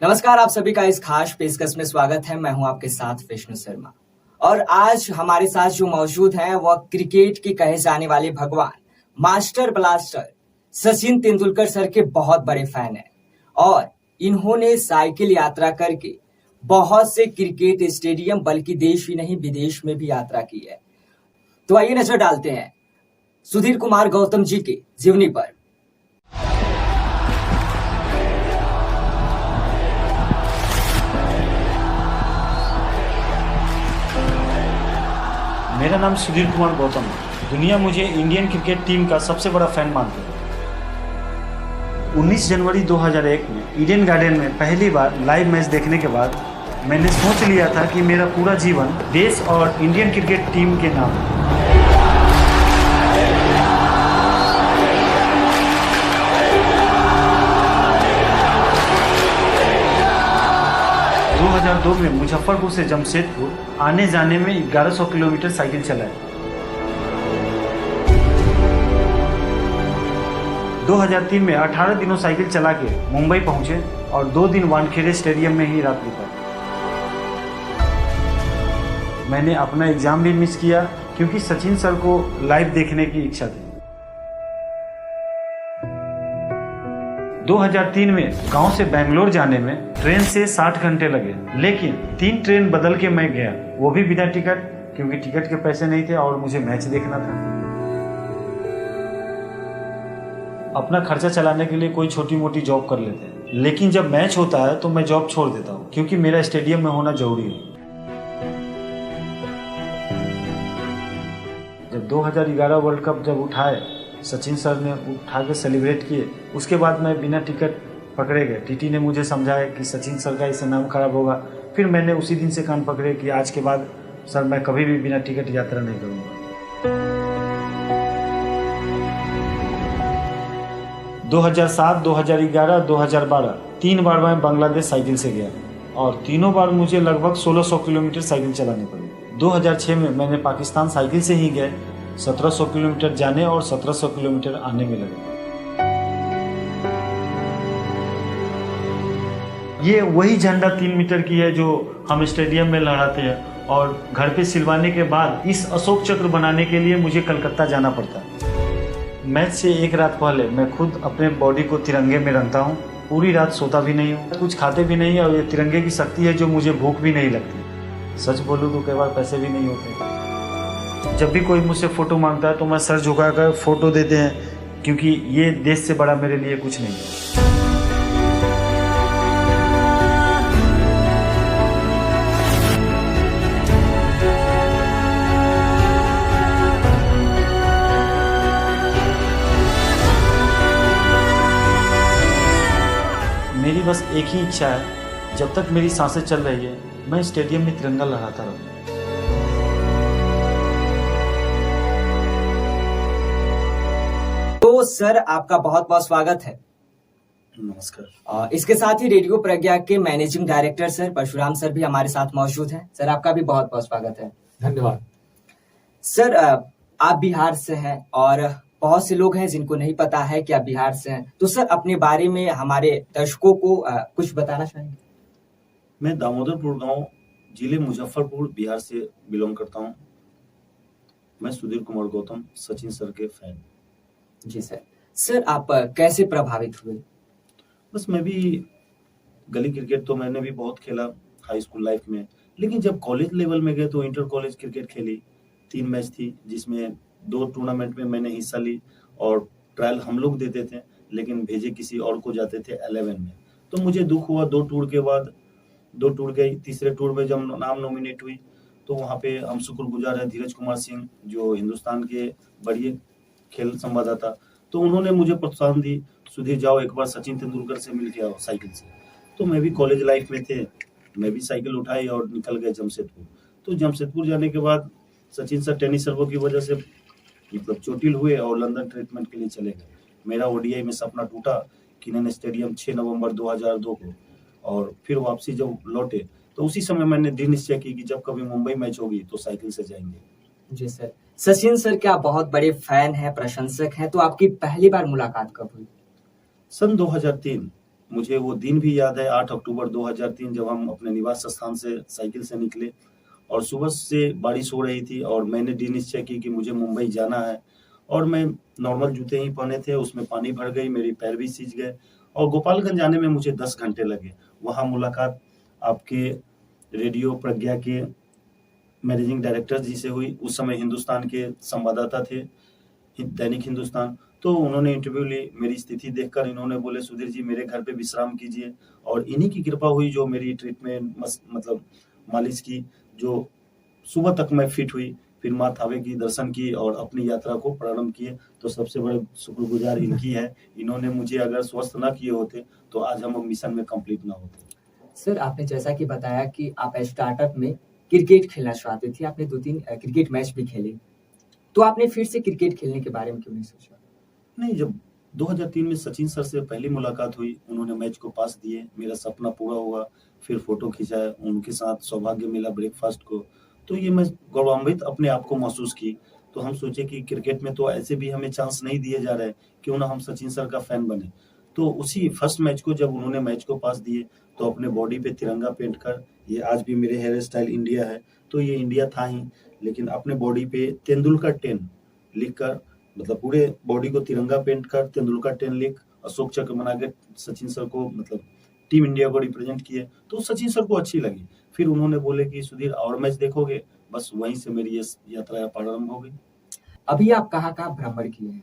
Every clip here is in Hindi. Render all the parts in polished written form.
नमस्कार, आप सभी का इस खास पेशकश में स्वागत है। मैं हूं आपके साथ विष्णु शर्मा और आज हमारे साथ जो मौजूद हैं वह क्रिकेट के कहे जाने वाले भगवान, master blaster Sachin Tendulkar sir के बहुत बड़े फैन हैं और इन्होंने साइकिल यात्रा करके बहुत से क्रिकेट स्टेडियम बल्कि देश ही नहीं विदेश में भी यात्रा की है। तो आइए नजर डालते हैं सुधीर कुमार गौतम जी के जीवनी पर। मेरा नाम सुधीर कुमार गौतम है। दुनिया मुझे इंडियन क्रिकेट टीम का सबसे बड़ा फैन मानती है। 19 जनवरी 2001 में ईडन गार्डन में पहली बार लाइव मैच देखने के बाद मैंने सोच लिया था कि मेरा पूरा जीवन देश और इंडियन क्रिकेट टीम के नाम है। 2002 में मुजफ्फरपुर से जमशेदपुर आने जाने में 1100 किलोमीटर साइकिल चलाए। 2003 में 18 दिनों साइकिल चला के मुंबई पहुंचे और 2 दिन वानखेड़े स्टेडियम में ही रात बिताई। मैंने अपना एग्जाम भी मिस किया क्योंकि सचिन सर को लाइव देखने की इच्छा थी। 2003 में गांव से बेंगलोर जाने में ट्रेन से 60 घंटे लगे, लेकिन 3 ट्रेन बदल के मैं गया, वो भी बिना टिकट, क्योंकि टिकट के पैसे नहीं थे और मुझे मैच देखना था। अपना खर्चा चलाने के लिए कोई छोटी मोटी जॉब कर लेते हैं, लेकिन जब मैच होता है तो मैं जॉब छोड़ देता हूँ क्योंकि मेरा स्टेडियम में होना जरूरी है। जब 2011 वर्ल्ड कप जब उठाए, सचिन सर ने उठा के सेलिब्रेट किए, उसके बाद मैं बिना टिकट पकड़े गए। टीटी ने मुझे समझाया कि सचिन सर का इससे नाम खराब होगा। फिर मैंने उसी दिन से कान पकड़े कि आज के बाद सर मैं कभी भी बिना टिकट यात्रा नहीं करूँगा। 2007, 2011, 2012 3 बार मैं बांग्लादेश साइकिल से गया और तीनों बार मुझे लगभग 1600 किलोमीटर साइकिल चलानी पड़ी। 2006 में मैंने पाकिस्तान साइकिल से ही गए, 1700 किलोमीटर जाने और 1700 किलोमीटर आने में लगे। ये वही झंडा 3 मीटर की है जो हम स्टेडियम में लहराते हैं और घर पे सिलवाने के बाद इस अशोक चक्र बनाने के लिए मुझे कलकत्ता जाना पड़ता है। मैच से एक रात पहले मैं खुद अपने बॉडी को तिरंगे में रंगता हूँ। पूरी रात सोता भी नहीं हूँ, कुछ खाते भी नहीं, और ये तिरंगे की शक्ति है जो मुझे भूख भी नहीं लगती। सच बोलूँ तो कई बार पैसे भी नहीं होते। जब भी कोई मुझसे फ़ोटो मांगता है तो मैं सर झुकाकर फ़ोटो देते हैं, क्योंकि ये देश से बड़ा मेरे लिए कुछ नहीं है। मेरी बस एक ही इच्छा है, जब तक मेरी सांसें चल रही है मैं स्टेडियम में तिरंगा लहराता रहूं। तो सर, आपका बहुत बहुत स्वागत है। नमस्कार। इसके साथ ही रेडियो प्रज्ञा के managing director sir Parshuram sir भी हमारे साथ मौजूद हैं। सर, आपका भी बहुत बहुत स्वागत है। धन्यवाद। सर, आप बिहार से हैं और बहुत से लोग हैं जिनको नहीं पता है कि आप बिहार से हैं, तो सर अपने बारे में हमारे दर्शकों को कुछ बताना चाहेंगे? मैं दामोदरपुर गांव, जिले मुजफ्फरपुर, बिहार से बिलोंग करता हूं। मैं सुधीर कुमार गौतम, सचिन सर के फैन। जी सर। सर, आप कैसे प्रभावित हुए? बस मैं भी गली क्रिकेट तो मैंने भी बहुत खेला हाई स्कूल लाइफ में, लेकिन जब कॉलेज लेवल में गए तो इंटर कॉलेज क्रिकेट खेली। 3 मैच थी जिसमें 2 टूर्नामेंट में मैंने हिस्सा ली और ट्रायल हम लोग देते थे, लेकिन भेजे किसी और को जाते थे 11 में। तो मुझे दुख हुआ। 2 टूर के बाद 2 टूर गई। तीसरे टूर में जब नाम नॉमिनेट हुई तो वहाँ पे हम शुक्रगुजार है धीरज कुमार सिंह, जो हिंदुस्तान के बड़ी खेल संवाददाता, तो उन्होंने मुझे प्रोत्साहन दी, सुधीर जाओ एक बार सचिन तेंदुलकर से मिल के आओ साइकिल से। तो मैं भी कॉलेज लाइफ में थे, मैं भी साइकिल उठाई और निकल गए जमशेदपुर। तो जमशेदपुर जाने के बाद सचिन सर टेनिस सर्वो की वजह से मतलब चोटिल हुए और लंदन ट्रीटमेंट के लिए चले गए। मेरा ओडीआई में सपना टूटा किनन स्टेडियम 6 नवंबर 2002 को, और फिर वापसी जब लौटे तो उसी समय मैंने दृढ़ निश्चय की कि जब कभी मुंबई मैच होगी तो साइकिल से जाएंगे। जी सर। सचिन सर के आप बहुत बड़े फैन हैं, प्रशंसक हैं, तो आपकी पहली बार मुलाकात कब हुई? सन 2003 मुझे वो दिन भी याद है 8 अक्टूबर 2003 जब हम अपने निवास स्थान से साइकिल से निकले और सुबह से बारिश हो रही थी और मैंने दिन निश्चय की कि मुझे मुंबई जाना है और मैं नॉर्मल जूते ही पहने थे, उसमें पानी भर गई, मेरे पैर भी सीज गए और गोपालगंज जाने में मुझे 10 घंटे लगे। वहाँ मुलाकात आपके रेडियो प्रज्ञा के मैनेजिंग डायरेक्टर जी से हुई। उस समय हिंदुस्तान के संवाददाता थे, दैनिक हिंदुस्तान। तो उन्होंने इंटरव्यू ली, मेरी स्थिति देखकर इन्होंने बोले सुधीर जी मेरे घर पे विश्राम कीजिए और इन्हीं की कृपा हुई जो मेरी ट्रीटमेंट मतलब मालिश की, जो सुबह तक मैं फिट हुई। फिर माँ थावे की दर्शन की और अपनी यात्रा को प्रारंभ किए। तो सबसे बड़े शुक्रगुजार इनकी है, इन्होंने मुझे अगर स्वस्थ ना किए होते तो आज हम मिशन में कंप्लीट ना होते। सर आपने जैसा कि बताया कि आप स्टार्टअप में क्रिकेट खेलना चाहते थे, आपने 2-3 क्रिकेट मैच भी खेले, तो आपने फिर से क्रिकेट खेलने के बारे में क्यों नहीं सोचा? नहीं, जब 2003 में सचिन सर से पहली मुलाकात हुई, उन्होंने मैच को पास दिए, मेरा सपना पूरा हुआ, फिर फोटो खिंचाया, उनके साथ सौभाग्य मिला ब्रेकफास्ट को, तो ये मैं गौरवान्वित अपने आप को महसूस की। तो हम सोचे कि क्रिकेट में तो ऐसे भी हमें चांस नहीं दिए जा रहे, क्यों ना हम सचिन सर का फैन बने। तो उसी फर्स्ट मैच को जब उन्होंने मैच को पास दिए, तो अपने बॉडी पे तिरंगा पेंट कर, ये आज भी मेरे हेयर स्टाइल इंडिया है, तो ये इंडिया था ही, लेकिन अपने बॉडी पे तेंदुलकर 10 लिखकर, मतलब पूरे बॉडी को तिरंगा पेंट कर तेंदुलकर 10 लिख अशोक चक्र बना के सचिन सर को मतलब टीम इंडिया को रिप्रेजेंट किए, तो सचिन सर को अच्छी लगी। फिर उन्होंने बोले कि सुधीर और मैच देखोगे, बस वहीं से मेरी ये यात्रा प्रारंभ हो गई। अभी आप कहाँ-कहाँ भ्रमण किए हैं?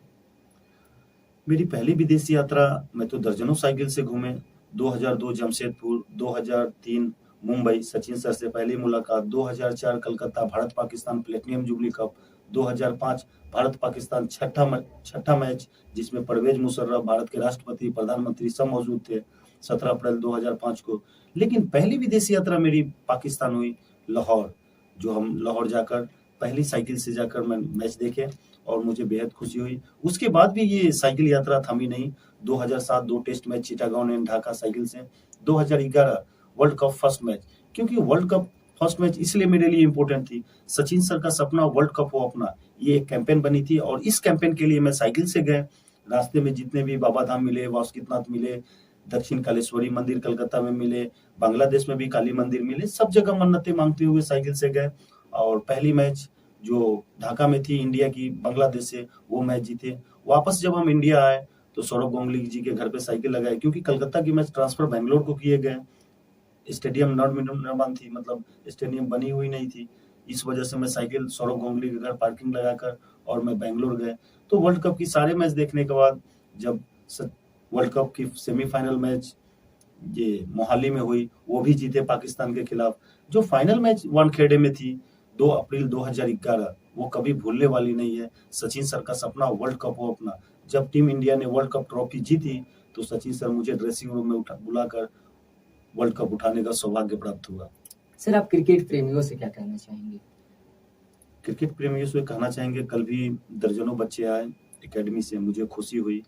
मेरी पहली विदेशी यात्रा मैं तो दर्जनों साइकिल से घूमे। 2002 जमशेदपुर, 2003 मुंबई सचिन सर से पहली मुलाकात, 2004 Calcutta Bharat Pakistan platinum jubilee cup, 2005 Bharat Pakistan छठा मैच जिसमें परवेज मुशर्रफ भारत के राष्ट्रपति प्रधानमंत्री सब मौजूद थे 17 अप्रैल 2005 को। लेकिन पहली विदेशी यात्रा मेरी पाकिस्तान हुई, लाहौर, जो हम लाहौर जाकर पहली साइकिल से जाकर मैं मैच देखे और मुझे बेहद खुशी हुई। उसके बाद भी ये साइकिल यात्रा थमी नहीं। 2007 2 test match Chittagong and Dhaka cycle से, 2011 वर्ल्ड कप फर्स्ट मैच, क्योंकि वर्ल्ड कप फर्स्ट मैच इसलिए मेरे लिए इम्पोर्टेंट थी, सचिन सर का सपना वर्ल्ड कप हो अपना, ये एक कैंपेन बनी थी और इस कैंपेन के लिए मैं साइकिल से गए। रास्ते में जितने भी बाबा धाम मिले, वासुकीनाथ मिले, दक्षिण कालेश्वरी मंदिर कलकत्ता में मिले, बांग्लादेश में भी काली मंदिर मिले, सब जगह मन्नतें मांगते हुए साइकिल से गए और पहली मैच जो ढाका में थी इंडिया की बांग्लादेश से, वो मैच जीते। वापस जब हम इंडिया आए तो सौरभ गांगुली जी के घर पे साइकिल लगाई, क्योंकि कलकत्ता की मैच ट्रांसफर बैंगलोर को किए गए, स्टेडियम निर्माण थी, मतलब स्टेडियम बनी हुई नहीं थी, इस वजह से मैं साइकिल सौरभ गांगुली के घर पार्किंग लगाकर और मैं बैंगलोर गए। तो वर्ल्ड कप की सारे मैच देखने के बाद जब वर्ल्ड कप की सेमीफाइनल मैच ये मोहाली में हुई, वो भी जीते पाकिस्तान के खिलाफ। जो फाइनल मैच वानखेड़े में थी 2 अप्रैल 2011, वो कभी भूलने वाली नहीं है। सचिन सर का सपना वर्ल्ड कप हो अपना। जब टीम इंडिया ने वर्ल्ड कप ट्रॉफी जीती तो सचिन सर मुझे ड्रेसिंग रूम में बुलाकर वर्ल्ड कप उठाने का सौभाग्य प्राप्त हुआ। सर आप क्रिकेट प्रेमियों से क्या कहना चाहेंगे? क्रिकेट प्रेमियों से कहना चाहेंगे, कल भी दर्जनों बच्चे आए एकेडमी से, मुझे खुशी हुई।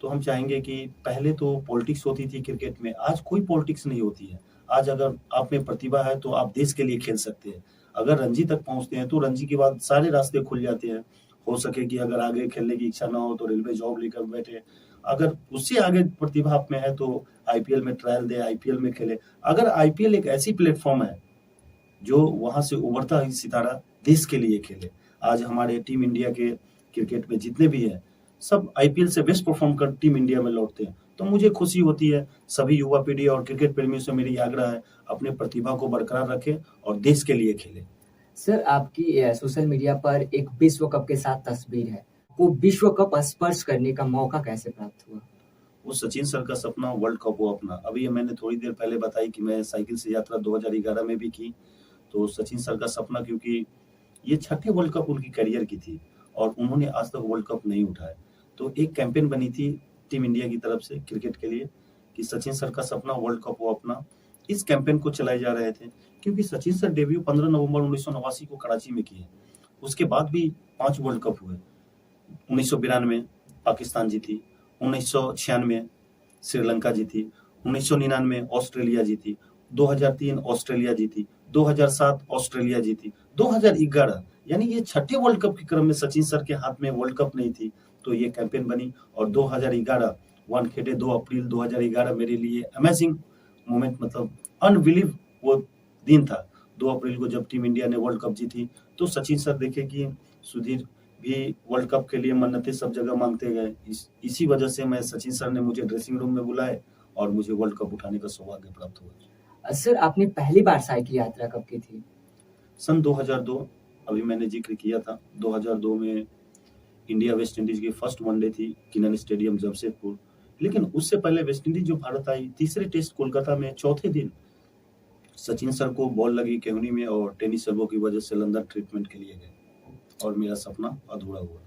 तो हम चाहेंगे कि पहले तो पॉलिटिक्स होती थी क्रिकेट में, आज कोई पॉलिटिक्स नहीं होती है। आज अगर आप में प्रतिभा है तो आप देश के लिए खेल सकते हैं। अगर रणजी तक पहुंचते हैं तो रणजी के बाद सारे रास्ते खुल जाते हैं। हो सके कि अगर आगे खेलने की इच्छा ना हो तो रेलवे जॉब लेकर बैठे, अगर उससे आगे प्रतिभा आप में है तो आईपीएल में ट्रायल दे, आईपीएल में खेले। अगर आईपीएल एक ऐसी प्लेटफॉर्म है जो वहां से उभरता हुआ सितारा देश के लिए खेले। आज हमारे टीम इंडिया के क्रिकेट में जितने भी हैं सब आईपीएल से बेस्ट परफॉर्म कर टीम इंडिया में लौटते हैं, तो मुझे खुशी होती है। सभी युवा पीढ़ी और क्रिकेट प्रेमियों से मेरी आग्रह है, अपने प्रतिभा को बरकरार रखें और देश के लिए खेलें। सर आपकी सोशल मीडिया पर एक विश्व कप के साथ तस्वीर है, वो विश्व कप स्पर्श करने का मौका कैसे प्राप्त हुआ? वो सचिन सर का सपना वर्ल्ड कप हो अपना। अभी मैंने थोड़ी देर पहले बताई कि मैं साइकिल से यात्रा 2011 में भी की, तो सचिन सर का सपना, क्योंकि ये छठे वर्ल्ड कप उनकी करियर की थी और उन्होंने आज तक वर्ल्ड कप नहीं उठाया। तो एक कैंपेन बनी थी टीम इंडिया की तरफ से क्रिकेट के लिए कि सचिन सर का सपना वर्ल्ड कप हो अपना। इस कैंपेन को चलाए जा रहे थे क्योंकि सचिन सर डेब्यू 15 नवंबर 1989 को कराची में किए। उसके बाद भी 5 वर्ल्ड कप हुए। 1992 पाकिस्तान जीती, 1996 श्रीलंका जीती, 1999 ऑस्ट्रेलिया जीती, 2003 ऑस्ट्रेलिया जीती, 2007 ऑस्ट्रेलिया जीती, 2011 यानी ये छठे वर्ल्ड कप के क्रम में सचिन सर के हाथ में वर्ल्ड कप नहीं थी, तो ये कैंपेन बनी और 2011 वानखेड़े 2 अप्रैल 2011 मेरे लिए अमेजिंग मोमेंट, मतलब अनबिलीव वो दिन था। 2 अप्रैल को जब टीम इंडिया ने वर्ल्ड कप जीती, तो सचिन सर देखे कि सुधीर भी वर्ल्ड कप के लिए मन्नतें सब जगह मांगते गए। इसी वजह से मैं सचिन सर ने मुझे ड्रेसिंग रूम में बुलाए और मुझे वर्ल्ड कप उठाने का सौभाग्य प्राप्त हुआ। सर आपने पहली बार साइकिल यात्रा कब की थी? सन 2002, अभी मैंने जिक्र किया था, 2002 में इंडिया वेस्ट इंडीज की फर्स्ट वनडे थी किनन स्टेडियम जमशेदपुर। लेकिन उससे पहले वेस्ट इंडीज जो भारत आई, तीसरे टेस्ट कोलकाता में चौथे दिन सचिन सर को बॉल लगी केहुनी में और टेनिस एल्बो की वजह से लंदन ट्रीटमेंट के लिए गए और मेरा सपना अधूरा हुआ।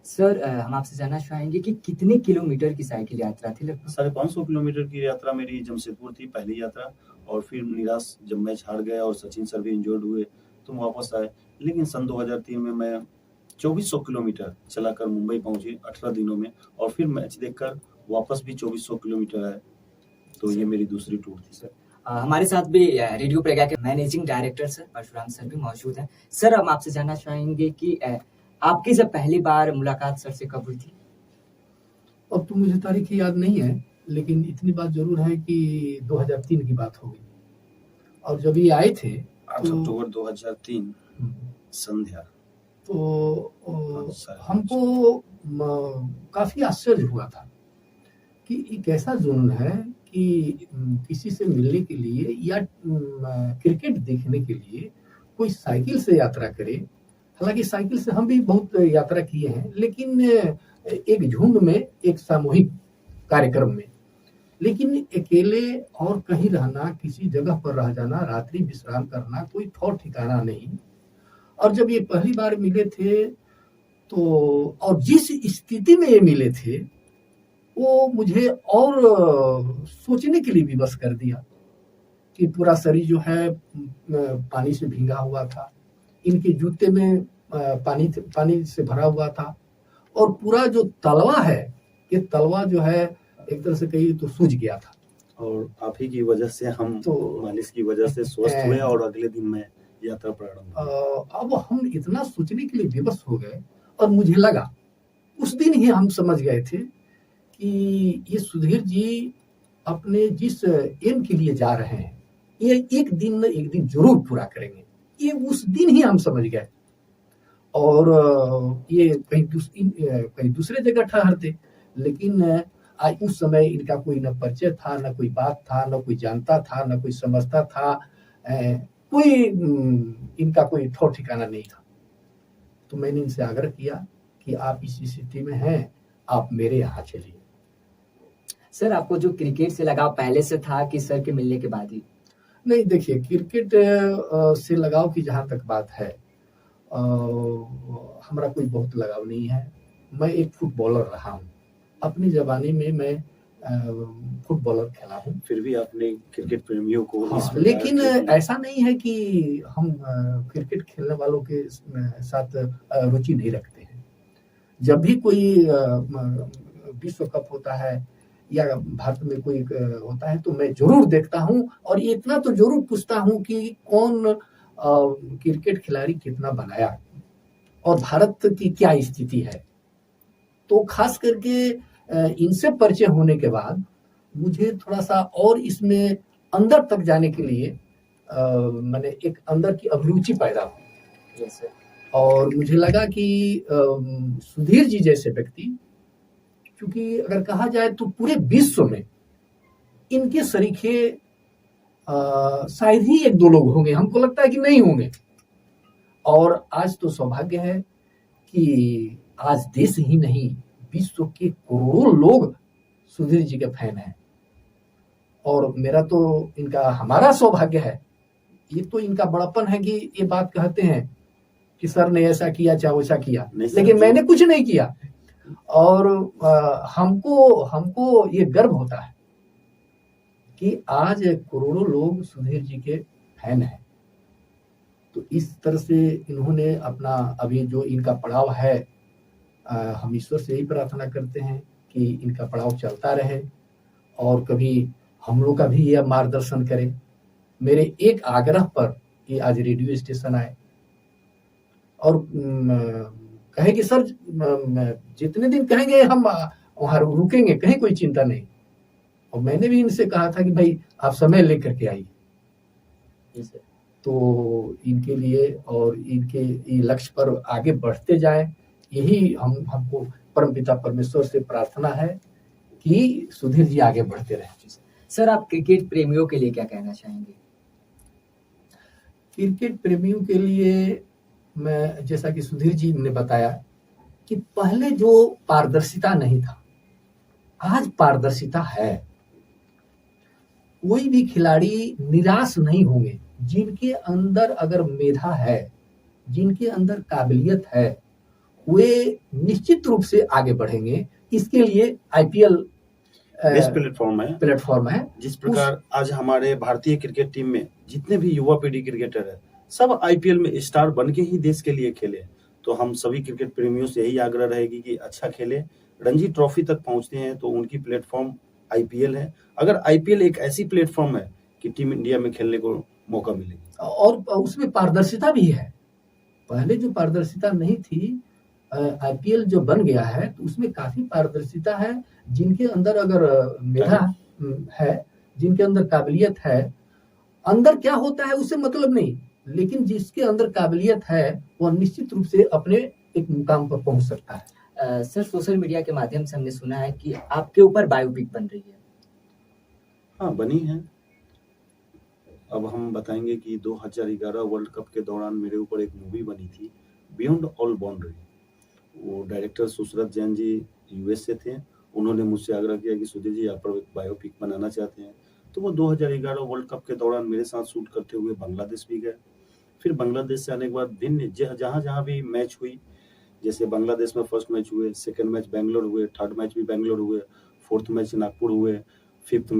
सर हम आपसे जानना चाहेंगे कि कितने किलोमीटर की साइकिल यात्रा थी? लगभग 550 किलोमीटर की यात्रा मेरी जमशेदपुर थी, पहली यात्रा। और फिर निराश जब मैच हार गया और सचिन सर भी इंजर्ड हुए तो वापस आए। लेकिन सन 2003 में मैं 2400 किलोमीटर चलाकर मुंबई पहुंचे 18 दिनों में, और फिर मैच देखकर वापस भी 2400 किलोमीटर आए। तो ये मेरी दूसरी टूर थी। सर हमारे साथ भी रेडियो प्रज्ञा के managing director sir Parshuram sir भी मौजूद हैं। सर हम आपसे जानना चाहेंगे कि आपकी जब पहली बार मुलाकात सर से कब हुई थी? अब तो मुझे तारीख याद नहीं है, लेकिन इतनी बात जरूर है कि 2003 की बात होगी। और जब ये आए थे 8 अक्टूबर 2003 संध्या, तो हमको काफी आश्चर्य हुआ था कि एक ऐसा जुनून है कि किसी से मिलने के लिए या क्रिकेट देखने के लिए कोई साइकिल से यात्रा करे। हालांकि साइकिल से हम भी बहुत यात्रा किए हैं, लेकिन एक झुंड में, एक सामूहिक कार्यक्रम में, लेकिन अकेले और कहीं रहना, किसी जगह पर रह जाना, रात्रि विश्राम करना, कोई ठौर ठिकाना नहीं। और जब ये पहली बार मिले थे तो, और जिस स्थिति में ये मिले थे, वो मुझे और सोचने के लिए विवश कर दिया कि पूरा शरीर जो है पानी से भींगा हुआ था, इनके जूते में पानी से भरा हुआ था, और पूरा जो तलवा है, ये तलवा जो है एक तरह से कहीं तो सूज गया था। और आप ही की वजह से हम तो मालिश की वजह से स्वस्थ हुए और अगले दिन में यात्रा प्रारंभ। अब हम इतना सोचने के लिए विवश हो गए और मुझे लगा उस दिन ही हम समझ गए थे कि ये सुधीर जी अपने जिस एम के लिए जा रहे हैं, ये एक दिन न एक दिन जरूर पूरा करेंगे। ये उस दिन ही हम समझ गए। और ये कहीं दूसरे जगह ठहरते, लेकिन आज उस समय इनका कोई न परिचय था, न कोई बात था, न कोई जानता था, न कोई समझता था, कोई इनका कोई ठौर ठिकाना नहीं था। तो मैंने इनसे आग्रह किया कि आप इस स्थिति में हैं, आप मेरे यहाँ चलिए। सर आपको जो क्रिकेट से लगाव पहले से था कि सर के मिलने के बाद ही? नहीं, देखिए, क्रिकेट से लगाव की जहाँ तक बात है, हमारा कोई बहुत लगाव नहीं है। मैं एक फुटबॉलर रहा हूँ, अपनी जवानी में मैं फुटबॉलर खेला हूँ। फिर भी आपने क्रिकेट प्रेमियों को लेकिन ऐसा नहीं है कि हम क्रिकेट खेलने वालों के साथ रुचि नहीं रखते हैं। जब भी कोई विश्व कप होता है या भारत में कोई होता है तो मैं जरूर देखता हूँ, और इतना तो जरूर पूछता हूँ कि कौन क्रिकेट खिलाड़ी कितना बनाया और भारत की क्या स्थिति है। तो खास करके इनसे परिचय होने के बाद मुझे थोड़ा सा और इसमें अंदर तक जाने के लिए मैंने एक अंदर की अभिरुचि पैदा हुई। और मुझे लगा कि सुधीर जी जैसे व्यक्ति, क्योंकि अगर कहा जाए तो पूरे विश्व में इनके सरीखे शायद ही 1-2 लोग होंगे, हमको लगता है कि नहीं होंगे। और आज तो सौभाग्य है कि आज देश ही नहीं, विश्व के करोड़ों लोग सुधीर जी के फैन हैं। और मेरा तो हमारा सौभाग्य है, ये तो इनका बड़ापन है कि ये बात कहते हैं कि सर ने ऐसा किया, चाहे वैसा किया, लेकिन मैंने कुछ नहीं किया। और हमको ये गर्व होता है कि आज करोड़ों लोग सुधीर जी के फैन हैं। तो इस तरह से इन्होंने अपना अभी जो इनका पड़ाव है, हम ईश्वर से यही प्रार्थना करते हैं कि इनका पड़ाव चलता रहे और कभी हम लोग का भी यह मार्गदर्शन करे। मेरे एक आग्रह पर ये आज रेडियो स्टेशन आए और कहे कि सर जितने दिन कहेंगे हम वहां रुकेंगे, कहीं कोई चिंता नहीं। और मैंने भी इनसे कहा था कि भाई आप समय लेकर के आइए। तो इनके लिए और इनके ये लक्ष्य पर आगे बढ़ते जाए, यही हमको परमपिता परमेश्वर से प्रार्थना है कि सुधीर जी आगे बढ़ते रहे। सर, आप क्रिकेट प्रेमियों के लिए क्या कहना चाहेंगे? क्रिकेट प्रेमियों के लिए मैं, जैसा कि सुधीर जी ने बताया कि पहले जो पारदर्शिता नहीं था, आज पारदर्शिता है। कोई भी खिलाड़ी निराश नहीं होंगे। जिनके अंदर अगर मेधा है, जिनके अंदर काबिलियत है, वे निश्चित रूप से आगे बढ़ेंगे। इसके लिए आईपीएल बेस्ट प्लेटफॉर्म है। जिस प्रकार आज हमारे भारतीय क्रिकेट टीम में जितने भी युवा पीढ़ी क्रिकेटर है, सब आईपीएल में स्टार बन के ही देश के लिए खेले। तो हम सभी क्रिकेट प्रेमियों से यही आग्रह रहेगी कि अच्छा खेले, रणजी ट्रॉफी तक पहुंचते हैं तो उनकी प्लेटफॉर्म आईपीएल है। अगर आईपीएल एक ऐसी प्लेटफॉर्म है कि टीम इंडिया में खेलने को मौका मिलेगा, और उसमें पारदर्शिता भी है। पहले जो पारदर्शिता नहीं थी, आईपीएल जो बन गया है तो उसमें काफी पारदर्शिता है। जिनके अंदर अगर मेधा है, जिनके अंदर काबिलियत है, अंदर क्या होता है उससे मतलब नहीं, लेकिन जिसके अंदर काबिलियत है वह निश्चित रूप से अपने एक मुकाम पर पहुंच सकता है। सर, सोशल मीडिया के माध्यम से हमने सुना है कि आपके ऊपर बायोपिक बन रही है। हाँ, बनी है। अब हम बताएंगे कि 2011 वर्ल्ड कप के दौरान मेरे ऊपर एक मूवी बनी थी, बियॉन्ड ऑल बाउंड्री। वो डायरेक्टर सुशरत जैन जी यूएस से थे। उन्होंने मुझसे आग्रह किया कि सुधीर जी आप पर एक बायोपिक बनाना चाहते हैं। तो वो 2011 वर्ल्ड कप के दौरान मेरे साथ शूट करते हुए बांग्लादेश भी गए। फिर बांग्लादेश से आने के बाद भिन्न जहाँ भी मैच हुई, जैसे बांग्लादेश में फर्स्ट मैच हुए, सेकंड मैच बेंगलोर हुए, थर्ड मैच भी बेंगलोर हुए, फोर्थ मैच नागपुर हुए, फिफ्थ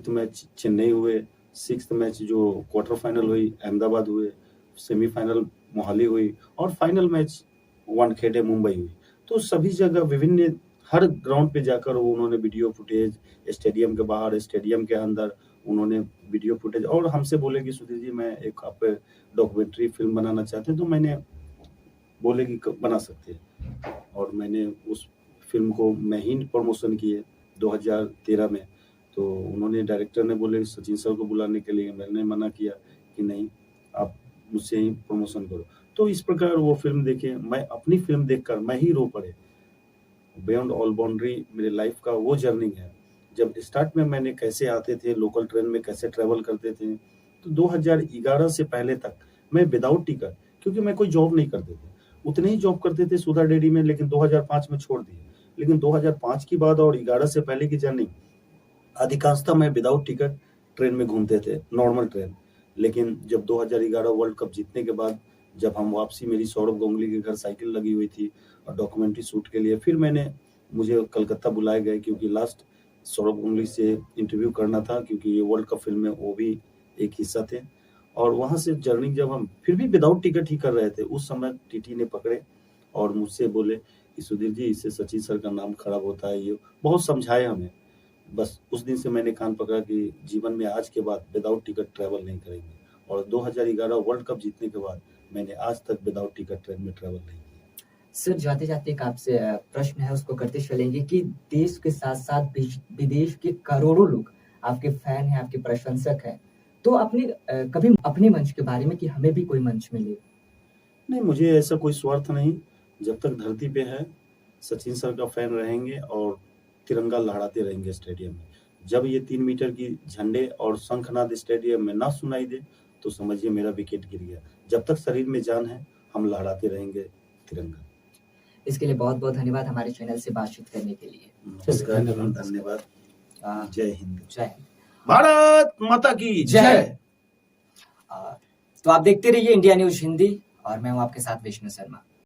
मैच चेन्नई हुए, सिक्स्थ मैच जो क्वार्टर फाइनल हुई अहमदाबाद हुए, सेमीफाइनल मोहाली हुई और फाइनल मैच वानखेड़े मुंबई हुई। तो सभी जगह विभिन्न हर ग्राउंड पे जाकर उन्होंने वीडियो फुटेज, स्टेडियम के बाहर, स्टेडियम के अंदर उन्होंने वीडियो फुटेज, और हमसे बोले कि सुधीर जी मैं एक आप पे डॉक्यूमेंट्री फिल्म बनाना चाहते हैं। तो मैंने बोले कि बना सकते हैं, और मैंने उस फिल्म को मैं ही प्रमोशन किए 2013 में। तो उन्होंने, डायरेक्टर ने बोले सचिन सर को बुलाने के लिए, मैंने मना किया कि नहीं, आप मुझसे ही प्रमोशन करो। तो इस प्रकार वो फिल्म देखे, मैं अपनी फिल्म देखकर मैं ही रो पड़े। बियॉन्ड ऑल बाउंड्री मेरे लाइफ का वो जर्नी है। जब स्टार्ट में मैंने कैसे आते थे, लोकल ट्रेन में कैसे ट्रेवल करते थे, तो 2011 से पहले तक मैं विदाउट टिकट, क्योंकि मैं कोई जॉब नहीं करते थे, उतने ही जॉब करते थे सुधा डेयरी में, लेकिन 2005 में छोड़ दिए। लेकिन 2005 की बाद और 11 से पहले की जर्नी अधिकांशतः मैं विदाउट टिकट ट्रेन में घूमते थे, नॉर्मल ट्रेन। लेकिन जब 2011 वर्ल्ड कप जीतने के बाद जब हम वापसी, मेरी सौरभ गांगुली के घर साइकिल लगी हुई थी और डॉक्यूमेंट्री शूट के लिए, फिर मुझे कलकत्ता बुलाए गए, क्योंकि लास्ट सौरभ गांगुली से इंटरव्यू करना था, क्योंकि ये वर्ल्ड कप फिल्म में वो भी एक हिस्सा थे। और वहाँ से जर्नी जब हम फिर भी विदाउट टिकट ही कर रहे थे, उस समय टीटी ने पकड़े और मुझसे बोले कि सुधीर जी इससे सचिन सर का नाम खराब होता है, ये बहुत समझाए हमें। बस उस दिन से मैंने कान पकड़ा कि जीवन में आज के बाद विदाउट टिकट ट्रैवल नहीं करेंगे। और 2011 वर्ल्ड कप जीतने के बाद मैंने आज तक विदाउट टिकट ट्रेन में ट्रैवल नहीं किया। सर, जाते जाते एक आपसे प्रश्न है, उसको करते चलेंगे कि देश के साथ साथ विदेश के करोड़ों लोग आपके फैन हैं, आपके प्रशंसक हैं, तो कभी अपने मंच के बारे में कि हमें भी कोई मंच मिले? नहीं, मुझे ऐसा कोई स्वार्थ नहीं। जब तक धरती पे है सचिन सर का फैन रहेंगे और तिरंगा लहराते रहेंगे स्टेडियम में। जब ये 3 मीटर की झंडे और शंखनाद स्टेडियम में ना सुनाई दे तो समझिए मेरा विकेट गिर गया। जब तक शरीर में जान है हम लहराते रहेंगे तिरंगा। इसके लिए बहुत बहुत धन्यवाद हमारे चैनल से बातचीत करने के लिए। नमस्कार, धन्यवाद। जय हिंद। जय हिंद। भारत माता की जय। तो आप देखते रहिए इंडिया न्यूज हिंदी, और मैं हूं आपके साथ विष्णु शर्मा।